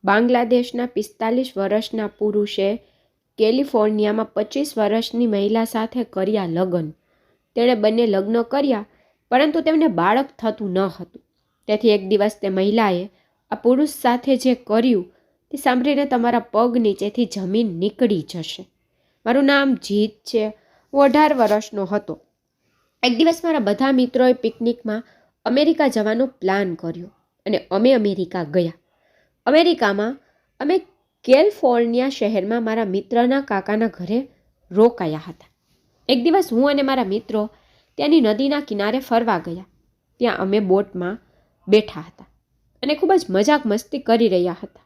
બાંગ્લાદેશના 45 વર્ષના પુરુષે કેલિફોર્નિયામાં 25 વર્ષની મહિલા સાથે કર્યા લગ્ન. તેણે બંને લગ્ન કર્યા, પરંતુ તેમને બાળક થતું ન હતું. તેથી એક દિવસ તે મહિલાએ આ પુરુષ સાથે જે કર્યું તે સાંભળીને તમારા પગ નીચેથી જમીન નીકળી જશે. મારું નામ જીત છે. હું 18 વર્ષનો હતો. એક દિવસ મારા બધા મિત્રોએ પિકનિકમાં અમેરિકા જવાનો પ્લાન કર્યો અને અમે અમેરિકા ગયા. અમેરિકામાં અમે કેલિફોર્નિયા શહેરમાં મારા મિત્રના કાકાના ઘરે રોકાયા હતા. એક દિવસ હું અને મારા મિત્રો ત્યાંની નદીના કિનારે ફરવા ગયા. ત્યાં અમે બોટમાં બેઠા હતા અને ખૂબ જ મજાક મસ્તી કરી રહ્યા હતા.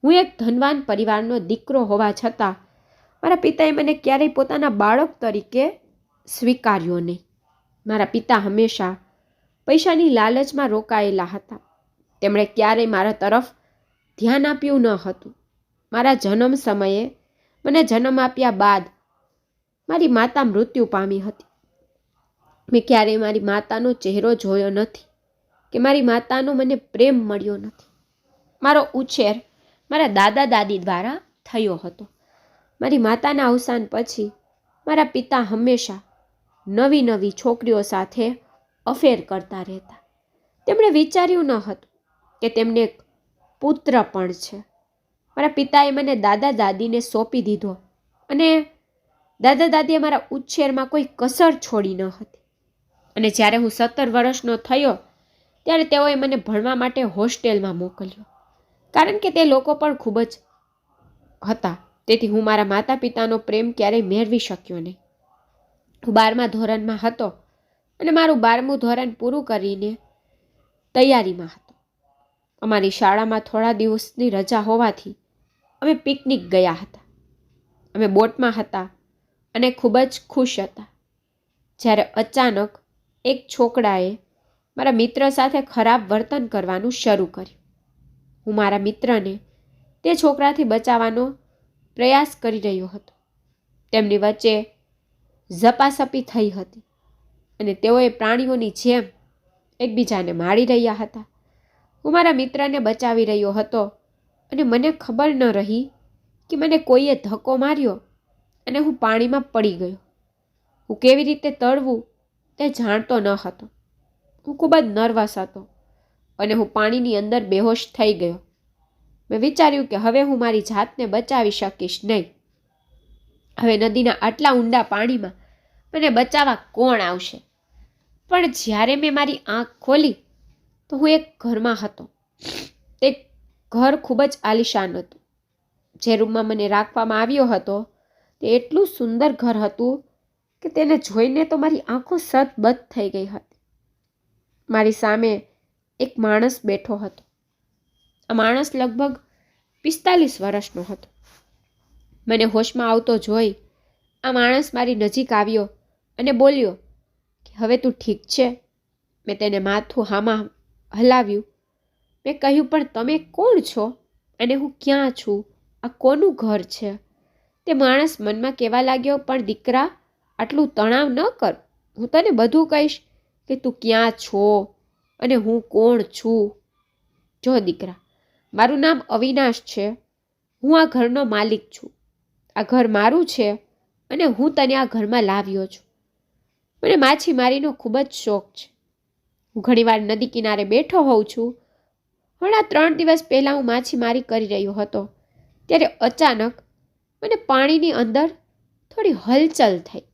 હું એક ધનવાન પરિવારનો દીકરો હોવા છતાં મારા પિતાએ મને ક્યારેય પોતાના બાળક તરીકે સ્વીકાર્યો નહીં. મારા પિતા હંમેશા પૈસાની લાલચમાં રોકાયેલા હતા. તેમણે ક્યારેય મારા તરફ ધ્યાન આપ્યું ન હતું. મારા જન્મ સમયે મને જન્મ આપ્યા બાદ મારી માતા મૃત્યુ પામી હતી. મેં ક્યારેય મારી માતાનો ચહેરો જોયો નથી કે મારી માતાનો મને પ્રેમ મળ્યો નથી. મારો ઉછેર મારા દાદા દાદી દ્વારા થયો હતો. મારી માતાના અવસાન પછી મારા પિતા હંમેશા નવી નવી છોકરીઓ સાથે અફેર કરતા રહેતા. તેમણે વિચાર્યું ન હતું કે તેમને એક પુત્ર પણ છે. મારા પિતાએ મને દાદા દાદીને સોંપી દીધો અને દાદા દાદીએ મારા ઉછેરમાં કોઈ કસર છોડી ન હતી. અને જ્યારે હું 17 વર્ષનો થયો ત્યારે તેઓએ મને ભણવા માટે હોસ્ટેલમાં મોકલ્યો, કારણ કે તે લોકો પણ ખૂબ જ હતા. તેથી હું મારા માતા પિતાનો પ્રેમ ક્યારેય મેળવી શક્યો નહીં. હું 12મા ધોરણમાં હતો અને મારું 12મું ધોરણ પૂરું કરીને તૈયારીમાં હતો. અમારી શાળામાં થોડા દિવસની રજા હોવાથી અમે પિકનિક ગયા હતા. અમે બોટમાં હતા અને ખૂબ જ ખુશ હતા. જ્યારે અચાનક એક છોકરાએ મારા મિત્ર સાથે ખરાબ વર્તન કરવાનું શરૂ કર્યું. હું મારા મિત્રને તે છોકરાથી બચાવવાનો પ્રયાસ કરી રહ્યો હતો. તેમની વચ્ચે ઝપાઝપી થઈ હતી અને તેઓએ પ્રાણીઓની જેમ એકબીજાને મારી રહ્યા હતા. હું મારા મિત્રને બચાવી રહ્યો હતો અને મને ખબર ન રહી કે મને કોઈએ ધક્કો માર્યો અને હું પાણીમાં પડી ગયો. હું કેવી રીતે તરવું તે જાણતો ન હતો. હું ખૂબ જ નર્વસ હતો અને હું પાણીની અંદર બેહોશ થઈ ગયો. મેં વિચાર્યું કે હવે હું મારી જાતને બચાવી શકીશ નહીં. હવે નદીના આટલા ઊંડા પાણીમાં મને બચાવવા કોણ આવશે? પણ જ્યારે મેં મારી આંખ ખોલી તો હું એક ઘરમાં હતો. તે ઘર ખૂબ જ આલિશાન હતું. જે રૂમમાં મને રાખવામાં આવ્યો હતો તે એટલું સુંદર ઘર હતું કે તેને જોઈને તો મારી આંખો સતબત થઈ ગઈ હતી. મારી સામે એક માણસ બેઠો હતો. આ માણસ લગભગ 45 વર્ષનો હતો. મને હોશમાં આવતો જોઈ આ માણસ મારી નજીક આવ્યો અને બોલ્યો કે હવે તું ઠીક છે? મેં તેને માથું હામાં હલાવ્યું. મેં કહ્યું, પણ તમે કોણ છો અને હું ક્યાં છું? આ કોનું ઘર છે? તે માણસ મનમાં કહેવા લાગ્યો, પણ દીકરા, આટલું તણાવ ન કર. હું તને બધું કહીશ કે તું ક્યાં છો અને હું કોણ છું. જો દીકરા, મારું નામ અવિનાશ છે. હું આ ઘરનો માલિક છું. આ ઘર મારું છે અને હું તને આ ઘરમાં લાવ્યો છું. મને માછીમારીનો ખૂબ જ શોખ છે. હું ઘણીવાર નદી કિનારે બેઠો હોઉં છું. હમણાં 3 દિવસ પહેલાં હું માછીમારી કરી રહ્યો હતો ત્યારે અચાનક મને પાણીની અંદર થોડી હલચલ થઈ.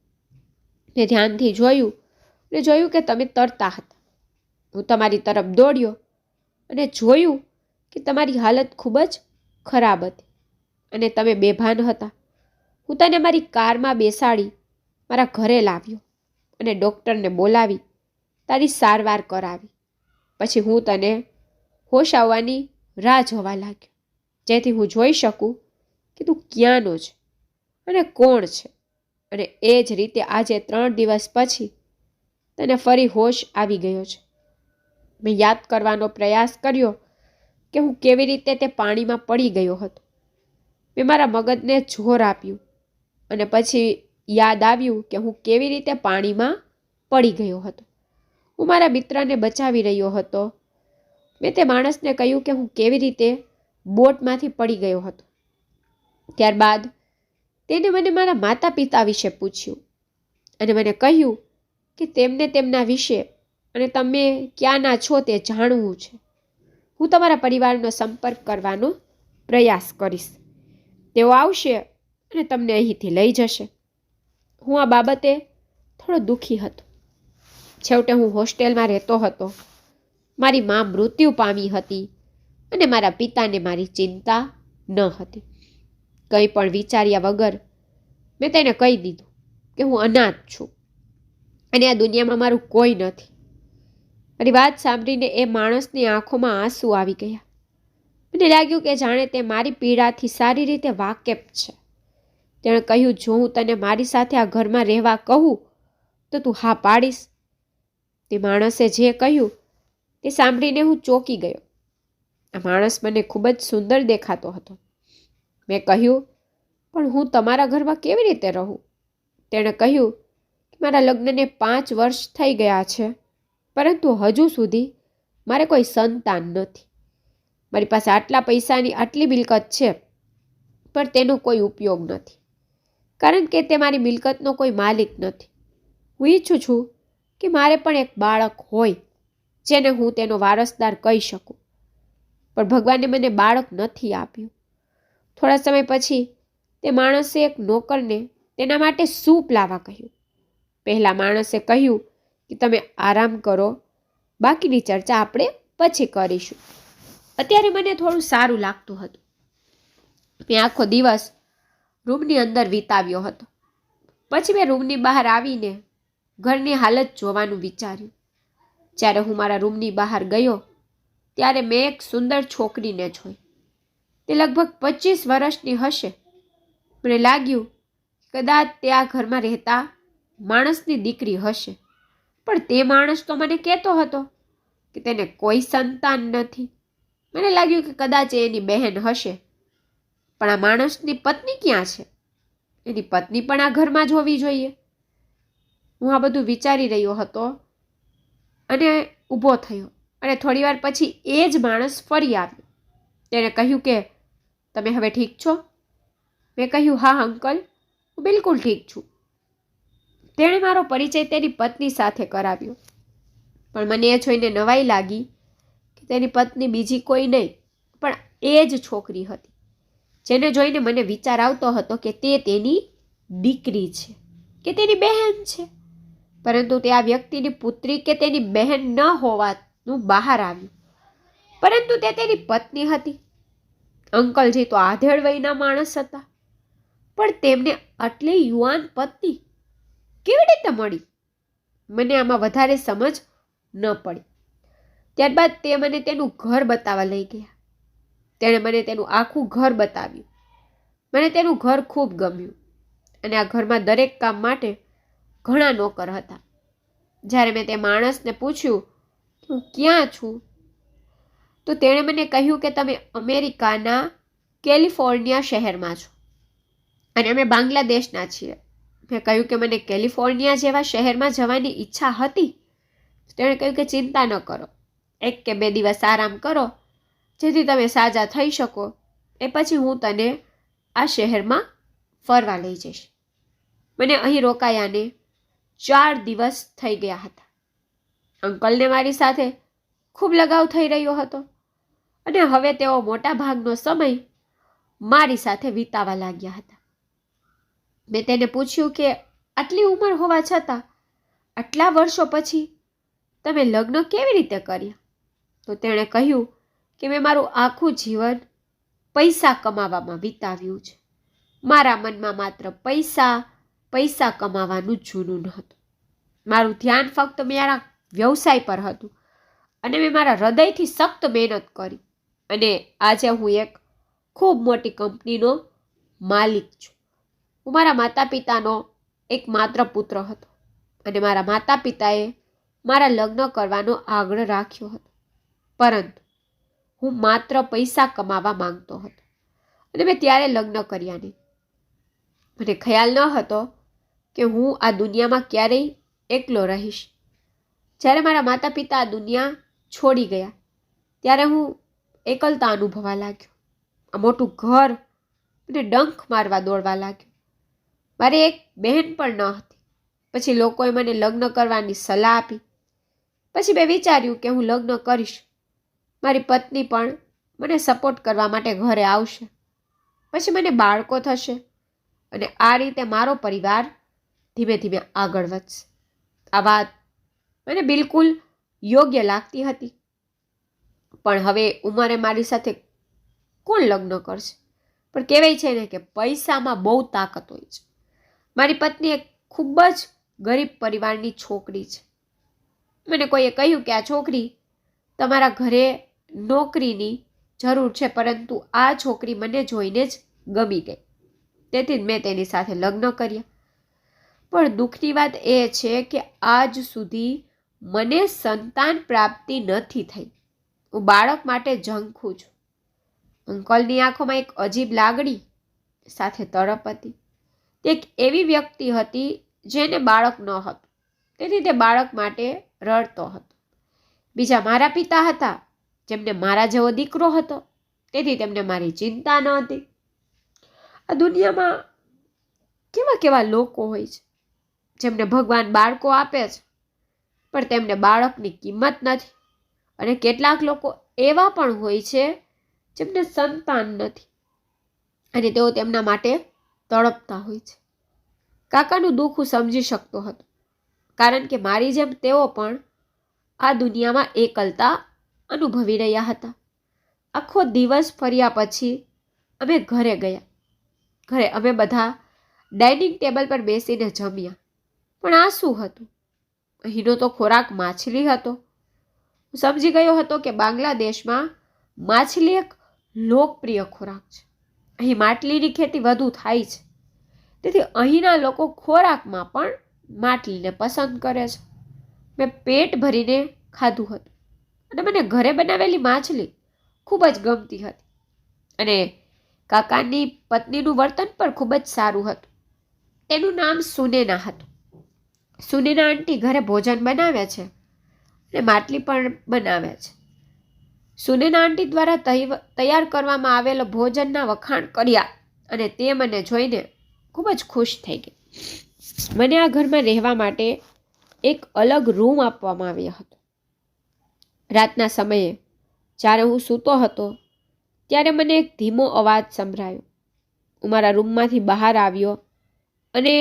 મેં ધ્યાનથી જોયું કે તમે તરતા હતા. હું તમારી તરફ દોડ્યો અને જોયું કે તમારી હાલત ખૂબ જ ખરાબ હતી અને તમે બેભાન હતા. હું તને મારી કારમાં બેસાડી મારા ઘરે લાવ્યો અને ડૉક્ટરને બોલાવી તારી સારવાર કરાવી. પછી હું તને હોશ આવવાની રાહ જોવા લાગ્યો, જેથી હું જોઈ શકું કે તું ક્યાંનો છે અને કોણ છે. અને એ જ રીતે આજે 3 દિવસ પછી તને ફરી હોશ આવી ગયો છે. મેં યાદ કરવાનો પ્રયાસ કર્યો કે હું કેવી રીતે તે પાણીમાં પડી ગયો હતો. મેં મારા મગજને જોર આપ્યું અને પછી યાદ આવ્યું કે હું કેવી રીતે પાણીમાં પડી ગયો હતો. હું મારા મિત્રને બચાવી રહ્યો હતો. મેં તે માણસને કહ્યું કે હું કેવી રીતે બોટમાંથી પડી ગયો હતો. ત્યારબાદ તેને મને મારા માતા પિતા વિશે પૂછ્યું અને મને કહ્યું કે તેમને તેમના વિશે અને તમે ક્યાંના છો તે જાણવું છે. હું તમારા પરિવારનો સંપર્ક કરવાનો પ્રયાસ કરીશ. તેઓ આવશે અને તમને અહીંથી લઈ જશે. હું આ બાબતે થોડો દુઃખી હતો. છેવટે હું હોસ્ટેલમાં રહેતો હતો. મારી મા મૃત્યુ પામી હતી અને મારા પિતાને મારી ચિંતા ન હતી. કંઈ પણ વિચાર્યા વગર મેં તેને કહી દીધું કે હું અનાથ છું અને આ દુનિયામાં મારું કોઈ નથી. મારી વાત સાંભળીને એ માણસની આંખોમાં આંસુ આવી ગયા. મને લાગ્યું કે જાણે તે મારી પીડાથી સારી રીતે વાકેફ છે. તેણે કહ્યું, જો હું તને મારી સાથે આ ઘરમાં રહેવા કહું તો તું હા પાડીશ? તે માણસે જે કહ્યું તે સાંભળીને હું ચોંકી ગયો. આ માણસ મને ખૂબ જ સુંદર દેખાતો હતો. મેં કહ્યું, પણ હું તમારા ઘરમાં કેવી રીતે રહું? તેણે કહ્યું કે મારા લગ્નને 5 વર્ષ થઈ ગયા છે, પરંતુ હજુ સુધી મારે કોઈ સંતાન નથી. મારી પાસે આટલા પૈસાની આટલી મિલકત છે, પણ તેનો કોઈ ઉપયોગ નથી, કારણ કે તે મારી મિલકતનો કોઈ માલિક નથી. હું ઈચ્છું છું કે મારે પણ એક બાળક હોય જેને હું તેનો વારસદાર કહી શકું, પણ ભગવાને મને બાળક નથી આપ્યું. થોડા સમય પછી તે માણસે એક નોકરને તેના માટે સૂપ લાવવા કહ્યું. પહેલા માણસે કહ્યું કે તમે આરામ કરો, બાકીની ચર્ચા આપણે પછી કરીશું. અત્યારે મને થોડું સારું લાગતું હતું. મેં આખો દિવસ રૂમની અંદર વિતાવ્યો હતો. પછી મેં રૂમની બહાર આવીને ઘરની હાલત જોવાનું વિચાર્યું. જ્યારે હું મારા રૂમની બહાર ગયો ત્યારે મેં એક સુંદર છોકરીને જોઈ. તે લગભગ 25 વર્ષની હશે. મને લાગ્યું કદાચ તે આ ઘરમાં રહેતા માણસની દીકરી હશે, પણ તે માણસ તો મને કહેતો હતો કે તેને કોઈ સંતાન નથી. મને લાગ્યું કે કદાચ એની બહેન હશે, પણ આ માણસની પત્ની ક્યાં છે? એની પત્ની પણ આ ઘરમાં જ હોવી જોઈએ. હું આ બધું વિચારી રહ્યો હતો અને ઊભો થયો અને થોડીવાર પછી એ જ માણસ ફરી આવ્યો. તેણે કહ્યું કે તમે હવે ઠીક છો? મેં કહ્યું, હા અંકલ, હું બિલકુલ ઠીક છું. તેણે મારો પરિચય તેની પત્ની સાથે કરાવ્યો, પણ મને એ જોઈને નવાઈ લાગી કે તેની પત્ની બીજી કોઈ નહીં પણ એ જ છોકરી હતી, જેને જોઈને મને વિચાર આવતો હતો કે તે તેની દીકરી છે કે તેની બહેન છે. પરંતુ તે આ વ્યક્તિની પુત્રી કે તેની બહેન ન હોવાનું બહાર આવ્યું, પરંતુ તે તેની પત્ની હતી. અંકલજી તો આધેડ વયના માણસ હતા, પણ તેમને આટલી યુવાન પત્ની કેવી રીતે મળી? મને આમાં વધારે સમજ ન પડી. ત્યારબાદ તે મને તેનું ઘર બતાવવા લઈ ગયા. તેણે મને તેનું આખું ઘર બતાવ્યું. મને તેનું ઘર ખૂબ ગમ્યું અને આ ઘરમાં દરેક કામ માટે ઘણા નોકર હતા. જ્યારે મેં તે માણસને પૂછ્યું કે હું ક્યાં છું, તો તેણે મને કહ્યું કે તમે અમેરિકાના કેલિફોર્નિયા શહેરમાં છો અને અમે બાંગ્લાદેશના છીએ. મેં કહ્યું કે મને કેલિફોર્નિયા જેવા શહેરમાં જવાની ઈચ્છા હતી. તેણે કહ્યું કે ચિંતા ન કરો, 1 કે 2 દિવસ આરામ કરો, જેથી તમે સાજા થઈ શકો. એ પછી હું તને આ શહેરમાં ફરવા લઈ જઈશ. મને અહીં રોકાયાને 4 દિવસ થઈ ગયા હતા. અંકલને મારી સાથે ખૂબ લગાવ થઈ રહ્યો હતો અને હવે તેઓ મોટા ભાગનો સમય મારી સાથે વિતાવા લાગ્યા હતા. મેં તેને પૂછ્યું કે આટલી ઉંમર હોવા છતાં આટલા વર્ષો પછી તમે લગ્ન કેવી રીતે કર્યા? તો તેણે કહ્યું કે મેં મારું આખું જીવન પૈસા કમાવામાં વિતાવ્યું છે. મારા મનમાં માત્ર પૈસા કમાવાનું જૂનૂન હતું. મારું ધ્યાન ફક્ત મારા વ્યવસાય પર હતું અને મેં મારા હૃદયથી સખ્ત મહેનત કરી અને આજે હું એક ખૂબ મોટી કંપનીનો માલિક છું. હું મારા માતા પિતાનો એક માત્ર પુત્ર હતો અને મારા માતા પિતાએ મારા લગ્ન કરવાનો આગ્રહ રાખ્યો હતો, પરંતુ હું માત્ર પૈસા કમાવા માંગતો હતો અને મેં ત્યારે લગ્ન કર્યા નહીં. મને ખ્યાલ ન હતો કે હું આ દુનિયામાં ક્યારેય એકલો રહીશ. જ્યારે મારા માતા પિતા આ દુનિયા છોડી ગયા ત્યારે હું એકલતા અનુભવવા લાગ્યો. આ મોટું ઘર અને ડંખ મારવા દોડવા લાગ્યો. મારી એક બહેન પણ ન હતી. પછી લોકોએ મને લગ્ન કરવાની સલાહ આપી. પછી મેં વિચાર્યું કે હું લગ્ન કરીશ. મારી પત્ની પણ મને સપોર્ટ કરવા માટે ઘરે આવશે. પછી મને બાળકો થશે અને આ રીતે મારો પરિવાર ધીમે ધીમે આગળ વધશે. આ વાત મને બિલકુલ યોગ્ય લાગતી હતી. પણ હવે ઉંમરે મારી સાથે કોણ લગ્ન કરશે? પણ કહેવાય છે ને કે પૈસામાં બહુ તાકાત હોય છે. મારી પત્ની એક ખૂબ જ ગરીબ પરિવારની છોકરી છે. મને કોઈએ કહ્યું કે આ છોકરી તમારા ઘરે નોકરીની જરૂર છે, પરંતુ આ છોકરી મને જોઈને જ ગમી ગઈ. તેથી જ મેં તેની સાથે લગ્ન કર્યા. પણ દુઃખની વાત એ છે કે આજ સુધી મને સંતાન પ્રાપ્તિ નથી થઈ. હું બાળક માટે ઝંખું છું. અંકલની આંખોમાં એક અજીબ લાગણી સાથે તડપ હતી. તે એક એવી વ્યક્તિ હતી જેને બાળક ન હતું, તેથી તે બાળક માટે રડતો હતો. બીજા મારા પિતા હતા, જેમને મારા જેવો દીકરો હતો, તેથી તેમને મારી ચિંતા ન હતી. આ દુનિયામાં કેવા કેવા લોકો હોય છે જેમને ભગવાન બાળકો આપે છે, પણ તેમને બાળકની કિંમત નથી. અને કેટલાક લોકો એવા પણ હોય છે જેમને સંતાન નથી અને તેઓ તેમના માટે તડપતા હોય છે. કાકાનું દુઃખ હું સમજી શકતો હતો, કારણ કે મારી જેમ તેઓ પણ આ દુનિયામાં એકલતા અનુભવી રહ્યા હતા. આખો દિવસ ફર્યા પછી અમે ઘરે ગયા. ઘરે અમે બધા ડાઇનિંગ ટેબલ પર બેસીને જમ્યા. પણ આ શું હતું? અહીંનો તો ખોરાક માછલી હતો. હું સમજી ગયો હતો કે બાંગ્લાદેશમાં માછલી એક લોકપ્રિય ખોરાક છે. અહીં માટલીની ખેતી વધુ થાય છે, તેથી અહીંના લોકો ખોરાકમાં પણ માટલીને પસંદ કરે છે. મેં પેટ ભરીને ખાધું હતું અને મને ઘરે બનાવેલી માછલી ખૂબ જ ગમતી હતી. અને કાકાની પત્નીનું વર્તન પણ ખૂબ જ સારું હતું. તેનું નામ સુનેના હતું. સુનેના આંટી ઘરે ભોજન બનાવે છે અને માટલી પણ બનાવે છે. સુનેના આંટી દ્વારા તૈયાર કરવામાં આવેલો ભોજનના વખાણ કર્યા અને તે મને જોઈને ખૂબ જ ખુશ થઈ ગઈ. મને આ ઘરમાં રહેવા માટે એક અલગ રૂમ આપવામાં આવ્યો હતો. રાતના સમયે જ્યારે હું સૂતો હતો ત્યારે મને એક ધીમો અવાજ સંભળાયો. હું મારા રૂમમાંથી બહાર આવ્યો અને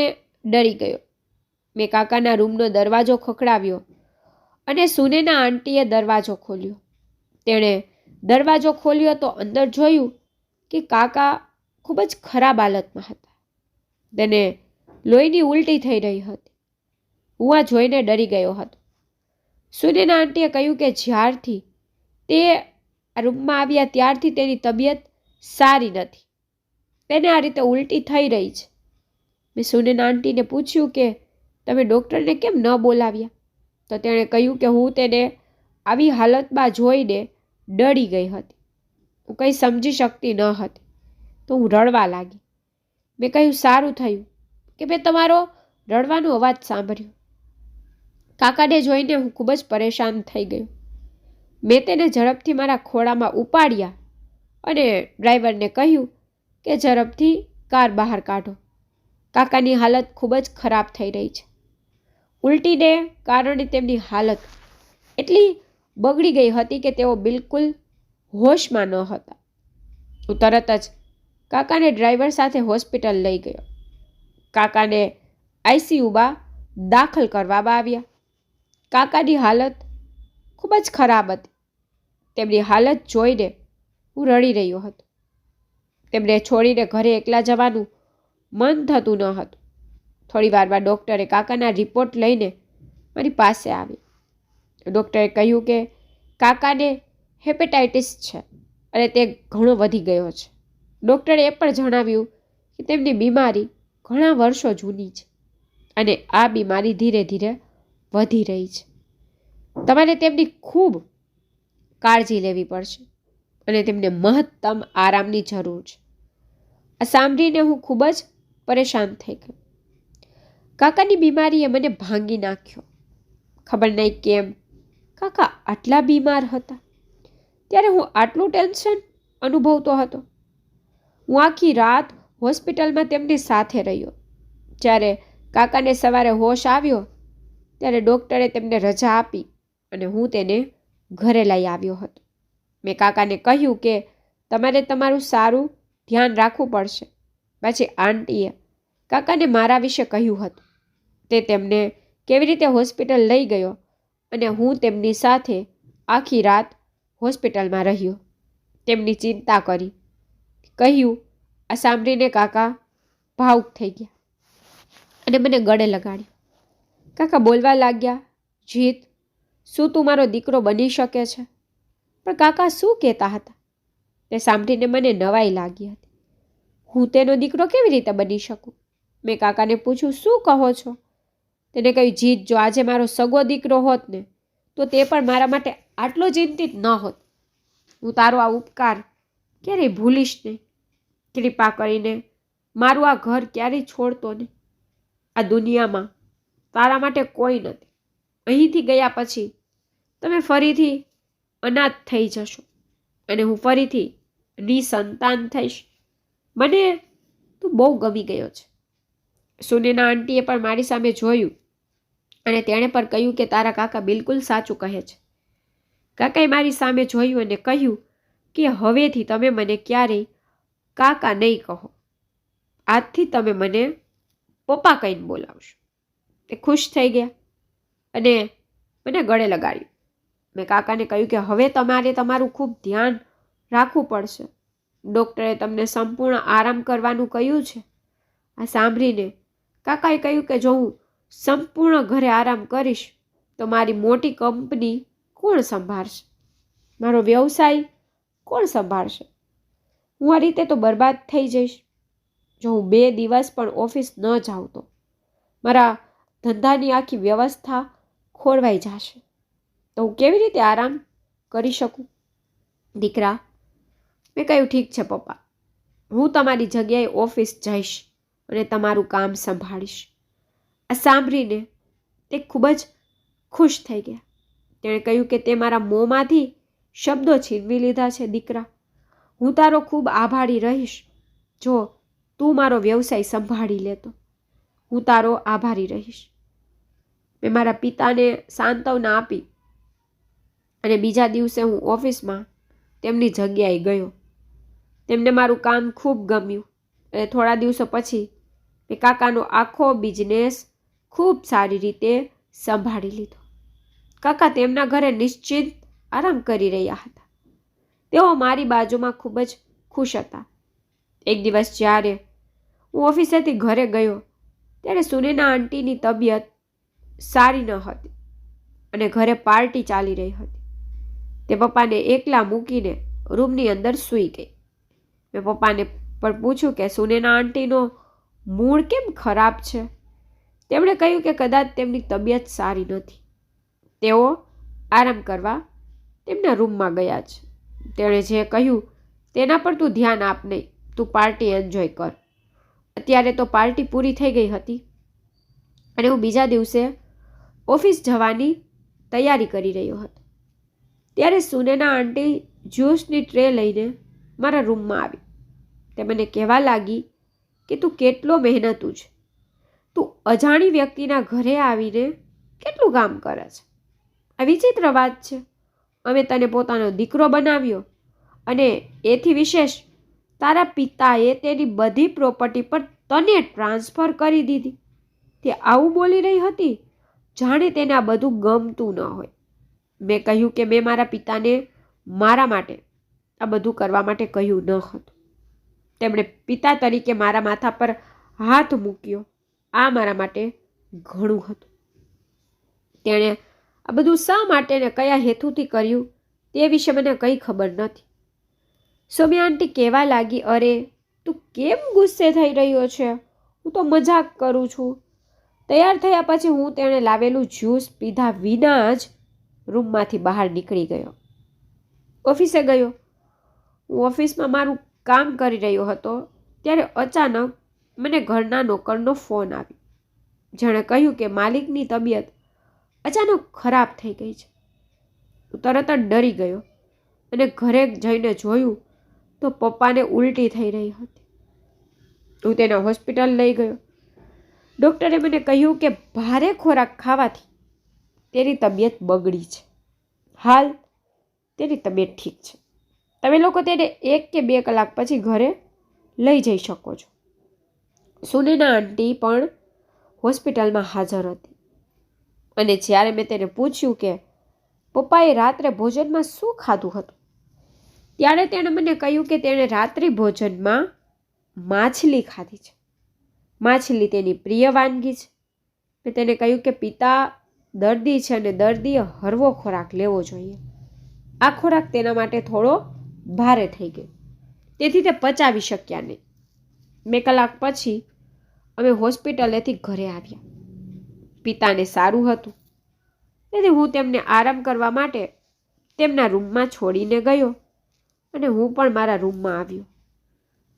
ડરી ગયો. મેં કાકાના રૂમનો દરવાજો ખખડાવ્યો અને સુનેના આંટીએ દરવાજો ખોલ્યો. તેણે દરવાજો ખોલ્યો તો અંદર જોયું કે કાકા ખૂબ જ ખરાબ હાલતમાં હતા. તેને લોહીની ઉલટી થઈ રહી હતી. હું આ જોઈને ડરી ગયો હતો. સુનેના આંટીએ કહ્યું કે જ્યારથી તે આ રૂમમાં આવ્યા ત્યારથી તેની તબિયત સારી નથી. તેને આ રીતે ઉલટી થઈ રહી છે. મેં સુનેના આંટીને પૂછ્યું કે તમે ડૉક્ટરને કેમ ન બોલાવ્યા? તો તેણે કહ્યું કે હું તેને આવી હાલતમાં જોઈને ડરી ગઈ હતી. હું કંઈ સમજી શકતી ન હતી, તો હું રડવા લાગી. મેં કહ્યું સારું થયું કે મેં તમારો રડવાનો અવાજ સાંભળ્યો. કાકાને જોઈને હું ખૂબ જ પરેશાન થઈ ગયો. મેં તેને ઝડપથી મારા ખોળામાં ઉપાડ્યા અને ડ્રાઈવરને કહ્યું કે ઝડપથી કાર બહાર કાઢો. કાકાની હાલત ખૂબ જ ખરાબ થઈ રહી છે. ઉલટીને કારણે તેમની હાલત એટલી બગડી ગઈ હતી કે તેઓ બિલકુલ હોશમાં ન હતા. હું તરત જ કાકાને ડ્રાઈવર સાથે હોસ્પિટલ લઈ ગયો. કાકાને આઈસીયુમાં દાખલ કરવામાં આવ્યા. કાકાની હાલત ખૂબ જ ખરાબ હતી. તેમની હાલત જોઈને હું રડી રહ્યો હતો. તેમને છોડીને ઘરે એકલા જવાનું મન થતું ન હતું. થોડી વારમાં ડૉક્ટરે કાકાના રિપોર્ટ લઈને મારી પાસે આવી. ડૉક્ટરે કહ્યું કે કાકાને હેપેટાઇટિસ છે અને તે ઘણો વધી ગયો છે. ડૉક્ટરે એ પણ જણાવ્યું કે તેમની બીમારી ઘણા વર્ષો જૂની છે અને આ બીમારી ધીરે ધીરે વધી રહી છે. તમારે તેમની ખૂબ કાળજી લેવી પડશે અને તેમને મહત્તમ આરામની જરૂર છે. આ સાંભળીને હું ખૂબ જ પરેશાન થઈ ગયો. કાકાની બીમારીએ મને ભાંગી નાખ્યો. ખબર નહીં કેમ કાકા આટલા બીમાર હતા ત્યારે હું આટલું ટેન્શન અનુભવતો હતો. હું આખી રાત હોસ્પિટલમાં તેમની સાથે રહ્યો. જ્યારે કાકાને સવારે હોશ આવ્યો ત્યારે ડૉક્ટરે તેમને રજા આપી અને હું તેને ઘરે લઈ આવ્યો હતો. મેં કાકાને કહ્યું કે તમારે તમારું સારું ધ્યાન રાખવું પડશે. પછી આંટીએ કાકાને મારા વિશે કહ્યું હતું. તે તેમને કેવી રીતે હોસ્પિટલ લઈ ગયો અને હું તેમની સાથે આખી રાત હોસ્પિટલમાં રહ્યો. તેમની ચિંતા કરી. કહ્યું. આ સાંભળીને કાકા ભાવુક થઈ ગયા અને મને ગળે લગાડ્યો. કાકા બોલવા લાગ્યા, જીત, શું તું મારો દીકરો બની શકે છે? પણ કાકા શું કહેતા હતા તે સાંભળીને મને નવાઈ લાગી હતી. હું તેનો દીકરો કેવી રીતે બની શકું? મેં કાકાને પૂછ્યું, શું કહો છો? તેને કહ્યું, જીત, જો આજે મારો સગો દીકરો હોત ને તો તે પણ મારા માટે આટલો ચિંતિત ન હોત. હું તારો આ ઉપકાર ક્યારેય ભૂલીશ નહીં. કૃપા કરીને મારું આ ઘર ક્યારેય છોડતો નહીં. આ દુનિયામાં તારા માટે કોઈ નથી. અહીંથી ગયા પછી તમે ફરીથી અનાથ થઈ જશો અને હું ફરીથી નિસંતાન થઈશ. મને તું બહુ ગમી ગયો છે. સુનેના આંટીએ પણ મારી સામે જોયું અને તેણે પણ કહ્યું કે તારા કાકા બિલકુલ સાચું કહે છે. કાકાએ મારી સામે જોયું અને કહ્યું કે હવેથી તમે મને ક્યારેય કાકા નહીં કહો. આજથી તમે મને પપ્પા કહીને બોલાવશો. તે ખુશ થઈ ગયા અને મને ગળે લગાડ્યું. મેં કાકાને કહ્યું કે હવે તમારે તમારું ખૂબ ધ્યાન રાખવું પડશે. ડૉક્ટરે તમને સંપૂર્ણ આરામ કરવાનું કહ્યું છે. આ સાંભળીને કાકાએ કહ્યું કે જો હું સંપૂર્ણ ઘરે આરામ કરીશ તો મારી મોટી કંપની કોણ સંભાળશે? મારો વ્યવસાય કોણ સંભાળશે? હું આ રીતે તો બરબાદ થઈ જઈશ. જો હું 2 દિવસ પણ ઓફિસ ન જાઉં તો મારા ધંધાની આખી વ્યવસ્થા ખોરવાઈ જશે. તો હું કેવી રીતે આરામ કરી શકું? દીકરા, મેં કહ્યું, ઠીક છે પપ્પા, હું તમારી જગ્યાએ ઓફિસ જઈશ અને તમારું કામ સંભાળીશ. આ સાંભળીને તે ખૂબ જ ખુશ થઈ ગયા. તેણે કહ્યું કે તે મારા મોંમાંથી શબ્દો છીનવી લીધા છે. દીકરા, હું તારો ખૂબ આભારી રહીશ. જો તું મારો વ્યવસાય સંભાળી લેતો હું તારો આભારી રહીશ. મેં મારા પિતાને સાંત્વના આપી અને બીજા દિવસે હું ઓફિસમાં તેમની જગ્યાએ ગયો. તેમને મારું કામ ખૂબ ગમ્યું અને થોડા દિવસો પછી મેં કાકાનો આખો બિઝનેસ ખૂબ સારી રીતે સંભાળી લીધો. કાકા તેમના ઘરે નિશ્ચિત આરામ કરી રહ્યા હતા. તેઓ મારી બાજુમાં ખૂબ જ ખુશ હતા. એક દિવસ જ્યારે હું ઓફિસેથી ઘરે ગયો ત્યારે સુનેના આંટીની તબિયત સારી ન હતી અને ઘરે પાર્ટી ચાલી રહી હતી. તે પપ્પાને એકલા મૂકીને રૂમની અંદર સૂઈ ગઈ. મેં પપ્પાને પણ પૂછ્યું કે સુનેના આંટીનો મૂડ કેમ ખરાબ છે? તેમણે કહ્યું કે કદાચ તેમની તબિયત સારી નથી. તેઓ આરામ કરવા તેમના રૂમમાં ગયા છે. તેણે જે કહ્યું તેના પર તું ધ્યાન આપ નહીં. તું પાર્ટી એન્જોય કર. અત્યારે તો પાર્ટી પૂરી થઈ ગઈ હતી અને હું બીજા દિવસે ઓફિસ જવાની તૈયારી કરી રહ્યો હતો. ત્યારે સુનેના આંટી જ્યુસની ટ્રે લઈને મારા રૂમમાં આવી. તે મને કહેવા લાગી કે તું કેટલો મહેનતુ છે. તું અજાણી વ્યક્તિના ઘરે આવીને કેટલું કામ કરે છે. આ વિચિત્ર વાત છે. અમે તને પોતાનો દીકરો બનાવ્યો અને એથી વિશેષ તારા પિતાએ તેની બધી પ્રોપર્ટી પર તને ટ્રાન્સફર કરી દીધી. તે આવું બોલી રહી હતી જાણે તેને આ બધું ગમતું ન હોય. મેં કહ્યું કે મેં મારા પિતાને મારા માટે આ બધું કરવા માટે કહ્યું ન હતું. તેમણે પિતા તરીકે મારા માથા પર હાથ મૂક્યો. આ મારા માટે ઘણું હતું. તેણે આ બધું શા માટે ને કયા હેતુથી કર્યું તે વિશે મને કંઈ ખબર નથી. સોમ્યા આંટી કહેવા લાગી, અરે તું કેમ ગુસ્સે થઈ રહ્યો છે? હું તો મજાક કરું છું. તૈયાર થયા પછી હું તેણે લાવેલું જ્યુસ પીધા વિના જ રૂમમાંથી બહાર નીકળી ગયો. ઓફિસે ગયો. હું ઓફિસમાં મારું કામ કરી રહ્યો હતો ત્યારે અચાનક મને ઘરના નોકરનો ફોન આવ્યો. જેણે કહ્યું કે માલિકની તબિયત અચાનક ખરાબ થઈ ગઈ છે. હું તરત જ ડરી ગયો અને ઘરે જઈને જોયું તો પપ્પાને ઉલટી થઈ રહી હતી. હું તેને હોસ્પિટલ લઈ ગયો. ડૉક્ટરે મને કહ્યું કે ભારે ખોરાક ખાવાથી તેની તબિયત બગડી છે. હાલ તેની તબિયત ઠીક છે. તમે લોકો તેને 1 કે 2 કલાક પછી ઘરે લઈ જઈ શકો છો. સુનેના આંટી પણ હોસ્પિટલમાં હાજર હતી અને જ્યારે મેં તેને પૂછ્યું કે પપ્પાએ રાત્રે ભોજનમાં શું ખાધું હતું, ત્યારે તેણે મને કહ્યું કે તેણે રાત્રિ ભોજનમાં માછલી ખાધી છે. માછલી તેની પ્રિય વાનગી છે. મેં તેને કહ્યું કે પિતા દર્દી છે અને દર્દીએ હળવો ખોરાક લેવો જોઈએ. આ ખોરાક તેના માટે થોડો ભારે થઈ ગયો, તેથી તે પચાવી શક્યા નહીં. 2 કલાક પછી અમે હોસ્પિટલેથી ઘરે આવ્યા. પિતાને સારું હતું, તેથી હું તેમને આરામ કરવા માટે તેમના રૂમમાં છોડીને ગયો અને હું પણ મારા રૂમમાં આવ્યો.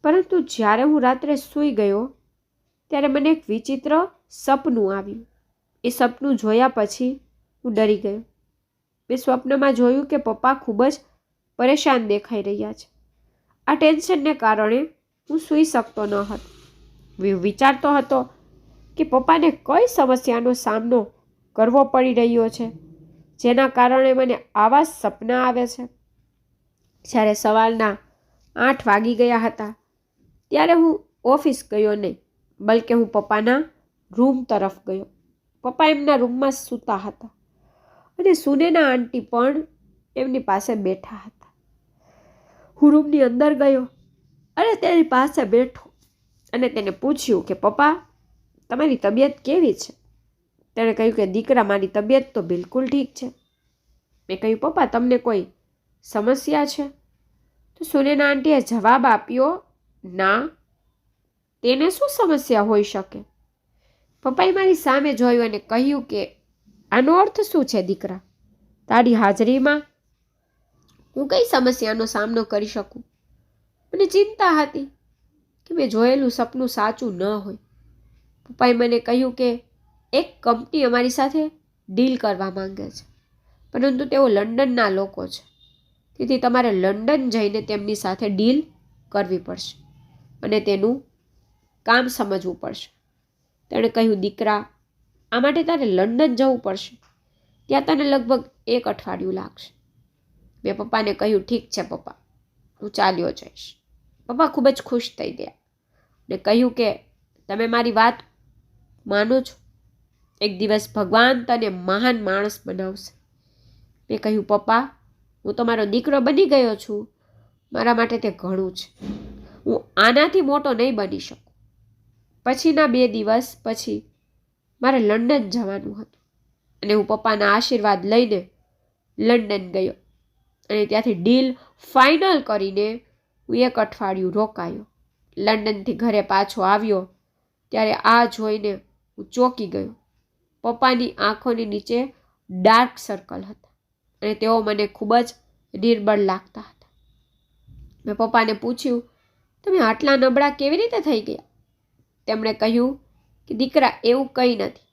પરંતુ જ્યારે હું રાત્રે સૂઈ ગયો ત્યારે મને એક વિચિત્ર સપનું આવ્યું. એ સપનું જોયા પછી હું ડરી ગયો. મેં સ્વપ્નમાં જોયું કે પપ્પા ખૂબ જ પરેશાન દેખાઈ રહ્યા છે. આ ટેન્શનને કારણે હું સૂઈ શકતો ન હતો. હું વિચારતો હતો કે પપ્પાને કઈ સમસ્યાનો સામનો કરવો પડી રહ્યો છે, જેના કારણે મને આવા સપના આવે છે. જ્યારે સવારના 8 વાગી ગયા હતા ત્યારે હું ઓફિસ ગયો નહીં, બલકે હું પપ્પાના રૂમ તરફ ગયો. પપ્પા એમના રૂમમાં સૂતા હતા અને સુનેના આંટી પણ એમની પાસે બેઠા હતા. હું રૂમની અંદર ગયો અને તેની પાસે બેઠો અને તેને પૂછ્યું કે પપ્પા, તમારી તબિયત કેવી છે? તેણે કહ્યું કે દીકરા, મારી તબિયત તો બિલકુલ ઠીક છે. મેં કહ્યું પપ્પા, તમને કોઈ સમસ્યા છે? તો સુનેના આંટીએ જવાબ આપ્યો, ના, તેને શું સમસ્યા હોઈ શકે? પપ્પાએ મારી સામે જોયું અને કહ્યું કે આનો અર્થ શું છે દીકરા? તારી હાજરીમાં હું કઈ સમસ્યાનો સામનો કરી શકું? મને ચિંતા હતી કે મેં જોયેલું સપનું સાચું ન હોય. પપ્પાએ મને કહ્યું કે એક કંપની અમારી સાથે ડીલ કરવા માંગે છે, પરંતુ તેઓ લંડનના લોકો છે, તેથી તમારે લંડન જઈને તેમની સાથે ડીલ કરવી પડશે અને તેનું કામ સમજવું પડશે. તેણે કહ્યું દીકરા, આ માટે તારે લંડન જવું પડશે. ત્યાં તને લગભગ 1 અઠવાડિયું લાગશે. મેં પપ્પાને કહ્યું ઠીક છે પપ્પા, હું ચાલ્યો જઈશ. પપ્પા ખૂબ જ ખુશ થઈ ગયા ને કહ્યું કે તમે મારી વાત માનો છો? એક દિવસ ભગવાન તને મહાન માણસ બનાવશે. મેં કહ્યું પપ્પા, હું તમારો દીકરો બની ગયો છું, મારા માટે તે ઘણું છે. હું આનાથી મોટો નહીં બની શકું. પછીના 2 દિવસ પછી મારે લંડન જવાનું હતું અને હું પપ્પાના આશીર્વાદ લઈને લંડન ગયો અને ત્યાંથી ડીલ ફાઇનલ કરીને હું 1 અઠવાડિયું રોકાયો. લંડનથી ઘરે પાછો આવ્યો ત્યારે આ જોઈને હું ચોંકી ગયો. પપ્પાની આંખોની નીચે ડાર્ક સર્કલ હતા અને તેઓ મને ખૂબ જ નિર્બળ લાગતા હતા. મેં પપ્પાને પૂછ્યું, તમે આટલા નબળા કેવી રીતે થઈ ગયા? તેમણે કહ્યું કે દીકરા, એવું કંઈ નથી.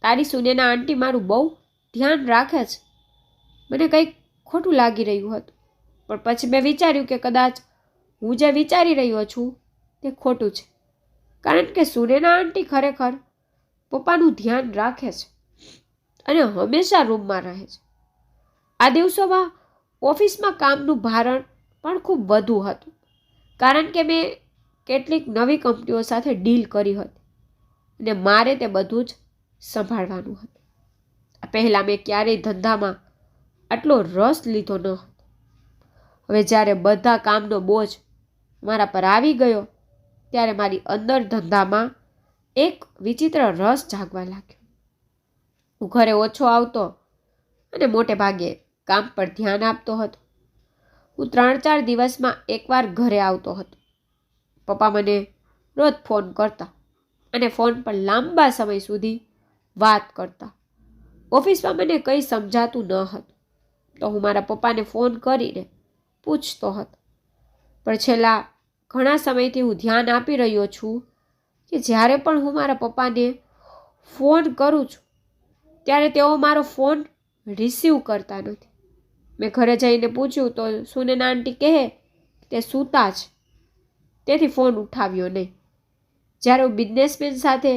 તારી સુનેના આંટી મારું બહુ ધ્યાન રાખે છે. મને કંઈક ખોટું લાગી રહ્યું હતું, પણ પછી મેં વિચાર્યું કે કદાચ હું જે વિચારી રહ્યો છું તે ખોટું છે, કારણ કે સુનેના આંટી ખરેખર પપ્પાનું ધ્યાન રાખે છે અને હંમેશા રૂમમાં રહે છે. આ દિવસોમાં ઓફિસમાં કામનું ભારણ પણ ખૂબ વધુ હતું, કારણ કે મેં કેટલીક નવી કંપનીઓ સાથે ડીલ કરી હતી અને મારે તે બધું જ સંભાળવાનું હતું. પહેલાં મેં ક્યારેય ધંધામાં આટલો રસ લીધો ન હતો. હવે જ્યારે બધા કામનો બોજ મારા પર આવી ગયો ત્યારે મારી અંદર ધંધામાં એક વિચિત્ર રસ જાગવા લાગ્યો. હું ઘરે ઓછો આવતો અને મોટે ભાગે કામ પર ધ્યાન આપતો હતો. હું 3-4 દિવસમાં એકવાર ઘરે આવતો હતો. પપ્પા મને રોજ ફોન કરતા અને ફોન પર લાંબા સમય સુધી વાત કરતા. ઓફિસમાં મને કંઈ સમજાતું ન હતું તો હું મારા પપ્પાને ફોન કરીને પૂછતો હતો. પણ છેલ્લા ઘણા સમયથી હું ધ્યાન આપી રહ્યો છું કે જ્યારે પણ હું મારા પપ્પાને ફોન કરું છું ત્યારે તેઓ મારો ફોન રિસીવ કરતા નથી. મેં ઘરે જઈને પૂછ્યું તો સુનેના આંટી કહે તે સૂતા જ, તેથી ફોન ઉઠાવ્યો નહીં. જ્યારે હું બિઝનેસમેન સાથે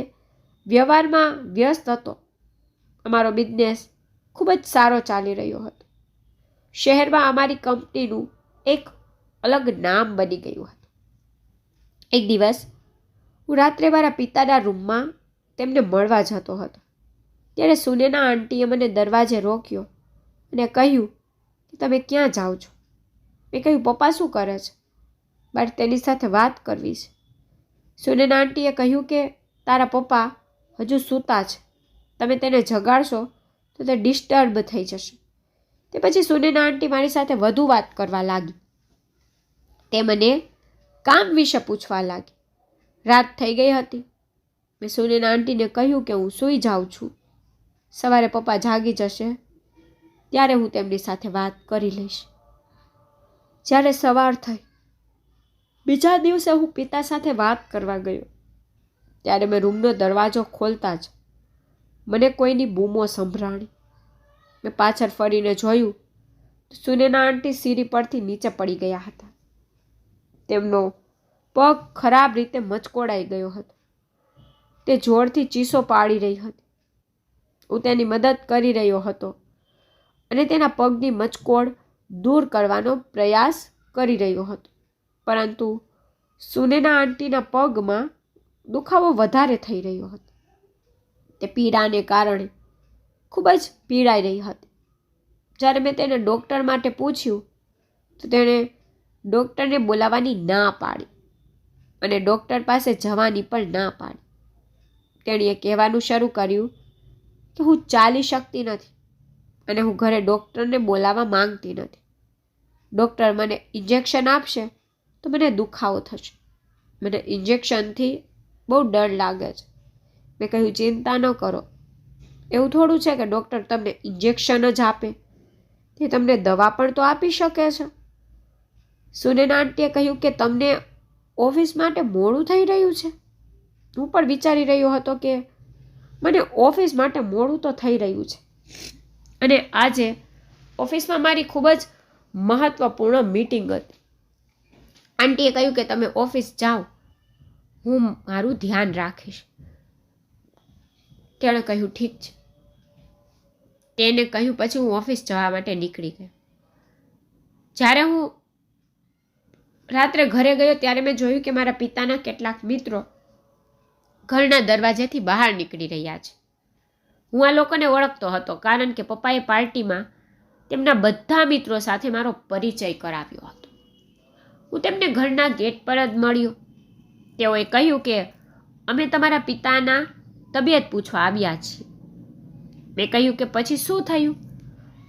વ્યવહારમાં વ્યસ્ત હતો, અમારો બિઝનેસ ખૂબ જ સારો ચાલી રહ્યો હતો. શહેરમાં અમારી કંપનીનું એક અલગ નામ બની ગયું હતું. એક દિવસ હું રાત્રે મારા પિતાના રૂમમાં તેમને મળવા જતો હતો. ત્યારે સુનેના આંટીએ મને દરવાજે રોક્યો અને કહ્યું કે તમે ક્યાં જાઓ છો? મેં કહ્યું, પપ્પા શું કરે છે? મારે તેની સાથે વાત કરવી છે. સુનેના આંટીએ કહ્યું કે તારા પપ્પા હજુ સૂતા છે, તમે તેને જગાડશો તો તે ડિસ્ટર્બ થઈ જશે. તે પછી સુનેના આંટી મારી સાથે વધુ વાત કરવા લાગી. તે મને કામ વિશે પૂછવા લાગી. રાત થઈ ગઈ હતી. મેં સુનેના આંટીને કહ્યું કે હું સૂઈ જાઉં છું, સવારે પપ્પા જાગી જશે ત્યારે હું તેમની સાથે વાત કરી લઈશ. જ્યારે સવાર થઈ, બીજા દિવસે હું પિતા સાથે વાત કરવા ગયો ત્યારે મેં રૂમનો દરવાજો ખોલતા જ મને કોઈની બૂમો સંભળાણી. મેં પાછળ ફરીને જોયું તો સુનેના આંટી સીડી પરથી નીચે પડી ગયા હતા. તેમનો પગ ખરાબ રીતે મચકોડાઈ ગયો હતો. તે જોરથી ચીસો પાડી રહી હતી. હું તેની મદદ કરી રહ્યો હતો અને તેના પગની મચકોડ દૂર કરવાનો પ્રયાસ કરી રહ્યો હતો, પરંતુ સુનેના આંટીના પગમાં દુખાવો વધારે થઈ રહ્યો હતો. તે પીડાને કારણે ખૂબ જ પીડાઈ રહી હતી. જ્યારે મેં તેને ડૉક્ટર માટે પૂછ્યું તો તેણે ડૉક્ટરને બોલાવવાની ના પાડી અને ડૉક્ટર પાસે જવાની પણ ના પાડી. તેણીએ કહેવાનું શરૂ કર્યું કે હું ચાલી શકતી નથી અને હું ઘરે ડૉક્ટરને બોલાવવા માંગતી નથી. ડૉક્ટર મને ઇન્જેક્શન આપશે તો મને દુખાવો થશે. મને ઇન્જેક્શનથી બહુ ડર લાગે છે. મેં કહ્યું, ચિંતા ન કરો. એવું થોડું છે કે ડૉક્ટર તમને ઇન્જેક્શન જ આપે, તે તમને દવા પણ તો આપી શકે છે. સુનેના આંટીએ કહ્યું કે તમને ઓફિસ માટે મોડું થઈ રહ્યું છે. હું પણ વિચારી રહ્યો હતો કે મને ઓફિસ માટે મોડું તો થઈ રહ્યું છે અને આજે ઓફિસમાં મારી ખૂબ જ મહત્વપૂર્ણ મીટિંગ હતી. આંટીએ કહ્યું કે તમે ઓફિસ જાઓ, હું મારું ધ્યાન રાખીશ. તેણે કહ્યું, ઠીક છે. તેને કહ્યું પછી હું ઓફિસ જવા માટે નીકળી ગઈ. જ્યારે હું રાત્રે ઘરે ગયો ત્યારે મેં જોયું કે મારા પિતાના કેટલાક મિત્રો ઘરના દરવાજેથી બહાર નીકળી રહ્યા છે. હું આ લોકોને ઓળખતો હતો કારણ કે પપ્પાએ પાર્ટીમાં તેમના બધા મિત્રો સાથે મારો પરિચય કરાવ્યો હતો. હું તેમને ઘરના ગેટ પર જ મળ્યો. તેઓએ કહ્યું કે અમે તમારા પિતાના તબિયત પૂછવા આવ્યા છીએ. મેં કહ્યું કે પછી શું થયું